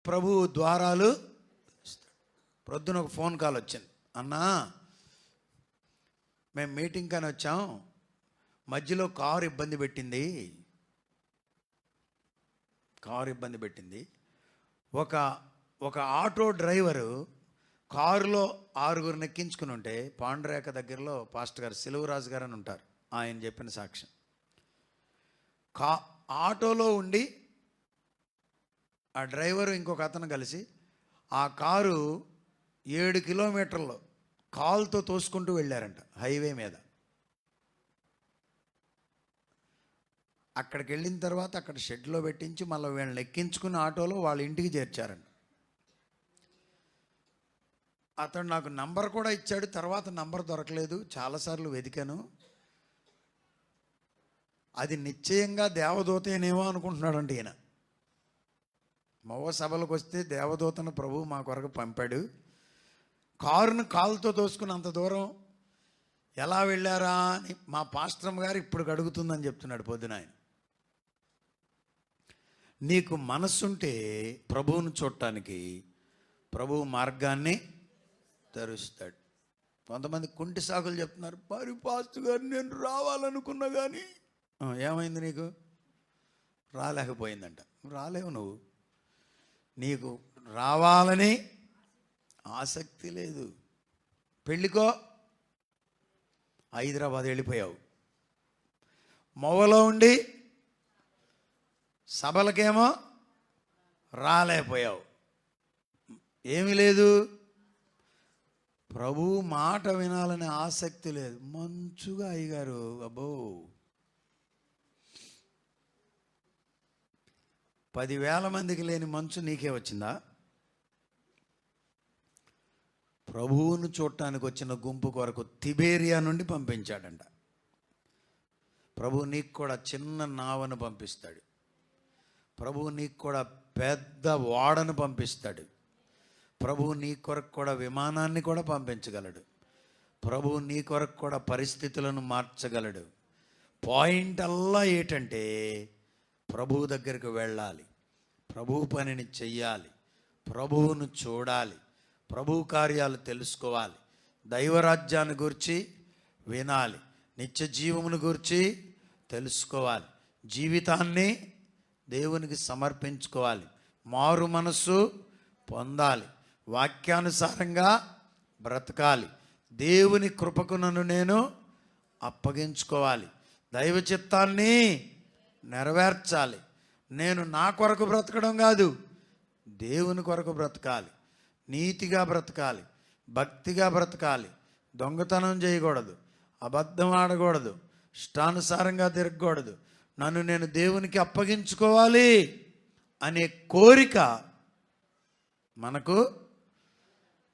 ప్రభువు ద్వారాలు. ప్రొద్దున ఒక ఫోన్ కాల్ వచ్చింది, అన్నా మేము మీటింగ్ కానీ వచ్చాం, మధ్యలో కారు ఇబ్బంది పెట్టింది. ఒక ఆటో డ్రైవరు కారులో 6 ఎక్కించుకుని ఉంటే, పాండురేఖ దగ్గరలో పాస్టర్ గారు సెలవురాజు గారు అని ఉంటారు, ఆయన చెప్పిన సాక్ష్యం. ఆటోలో ఉండి ఆ డ్రైవరు ఇంకొక అతను కలిసి ఆ కారు 7 కిలోమీటర్లు కాలుతో తోసుకుంటూ వెళ్ళారంట హైవే మీద. అక్కడికి వెళ్ళిన తర్వాత అక్కడ షెడ్లో పెట్టించి మళ్ళీ వీళ్ళని ఎక్కించుకుని ఆటోలో వాళ్ళ ఇంటికి చేర్చారంట. అతడు నాకు నంబర్ కూడా ఇచ్చాడు, తర్వాత నంబర్ దొరకలేదు, చాలాసార్లు వెతికాను. అది నిశ్చయంగా దేవదూతేనేమో అనుకుంటున్నాడంట ఈయన. మగ సభలకు వస్తే దేవదూతను ప్రభు మా కొరకు పంపాడు, కారును కాలుతో తోసుకుని అంత దూరం ఎలా వెళ్ళారా అని మా పాస్టర్ గారు ఇప్పుడు అడుగుతుందని చెప్తున్నాడు పొద్దున ఆయన. నీకు మనస్సుంటే ప్రభువును చూడటానికి ప్రభువు మార్గాన్ని తెరుస్తాడు. కొంతమంది కుంటి సాకులు చెప్తున్నారు, మరి పాస్టర్ గారు నేను రావాలనుకున్నా కానీ ఏమైంది, నీకు రాలేకపోయిందంట. రాలేవు, నువ్వు నీకు రావాలని ఆసక్తి లేదు. పెళ్ళికో హైదరాబాద్ వెళ్ళిపోయావు, మొవలో ఉండి సభలకేమో రాలేకపోయావు, ఏమీ లేదు. ప్రభు మాట వినాలనే ఆసక్తి లేదు. మంచుగా అయ్యగారు, అబ్బో 10,000 మందికి లేని మంచు నీకే వచ్చిందా? ప్రభువును చూడటానికి వచ్చిన గుంపు కొరకు తిబేరియా నుండి పంపించాడంట. ప్రభువు నీకు కూడా చిన్న నావను పంపిస్తాడు. ప్రభువు నీకు కూడా పెద్ద ఓడను పంపిస్తాడు. ప్రభువు నీ కొరకు కూడా విమానాన్ని కూడా పంపించగలడు. ప్రభువు నీ కొరకు కూడా పరిస్థితులను మార్చగలడు. పాయింట్ అల్లా ఏంటంటే ప్రభువు దగ్గరికి వెళ్ళాలి, ప్రభువు పనిని చెయ్యాలి, ప్రభువును చూడాలి, ప్రభు కార్యాలు తెలుసుకోవాలి, దైవరాజ్యాన్ని గురించి వినాలి, నిత్య జీవమును గురించి తెలుసుకోవాలి, జీవితాన్ని దేవునికి సమర్పించుకోవాలి, మారు మనస్సు పొందాలి, వాక్యానుసారంగా బ్రతకాలి, దేవుని కృపకు నన్ను నేను అప్పగించుకోవాలి, దైవ చిత్తాన్ని నెరవేర్చాలి. నేను నా కొరకు బ్రతకడం కాదు, దేవుని కొరకు బ్రతకాలి, నీతిగా బ్రతకాలి, భక్తిగా బ్రతకాలి, దొంగతనం చేయకూడదు, అబద్ధం ఆడకూడదు, ఇష్టానుసారంగా తిరగకూడదు, నన్ను నేను దేవునికి అప్పగించుకోవాలి అనే కోరిక మనకు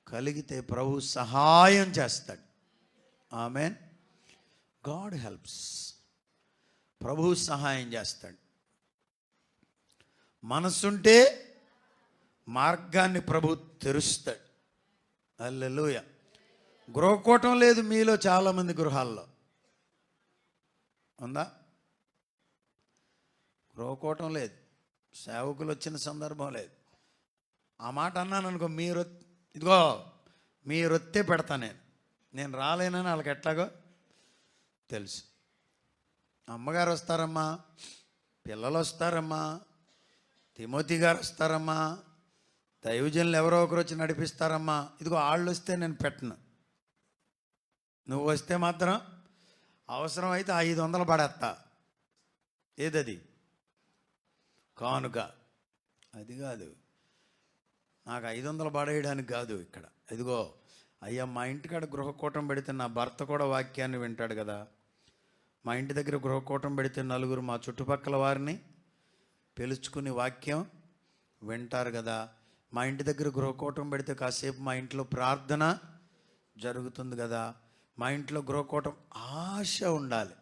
కలిగితే ప్రభు సహాయం చేస్తాడు. ఆమెన్. God helps. ప్రభు సహాయం చేస్తాడు. మనసుంటే మార్గాన్ని ప్రభు తెరుస్తాడు. హల్లెలూయా. గృహకూటం లేదు మీలో చాలామంది గృహాల్లో ఉందా? గృహకూటం లేదు, సేవకులు వచ్చిన సందర్భం లేదు. ఆ మాట అన్నాను అనుకో, మీ రొత్తే పెడతా, నేను రాలేనని వాళ్ళకి ఎట్లాగో తెలుసు. అమ్మగారు వస్తారమ్మా, పిల్లలు వస్తారమ్మా, తిమోతి గారు వస్తారమ్మా, దైవజనులు ఎవరో ఒకరు వచ్చి నడిపిస్తారమ్మా. వాళ్ళు వస్తే నేను పెట్టను. నువ్వు వస్తే మాత్రం అవసరమైతే 500 పడేస్తా. ఏదది? కానుక. అది కాదు, నాకు 500 పడేయడానికి కాదు ఇక్కడ. అయ్యా మా ఇంటికాడ గృహకూటం పెడితే నా భర్త కూడా వాక్యాన్ని వింటాడు కదా. మా ఇంటి దగ్గర గృహకూటం పెడితే నలుగురు మా చుట్టుపక్కల వారిని పిలుచుకుని వాక్యం వింటారు కదా. మా ఇంటి దగ్గర గృహకూటం పెడితే కాసేపు మా ఇంట్లో ప్రార్థన జరుగుతుంది కదా. మా ఇంట్లో గృహకూటం ఆశ ఉండాలి.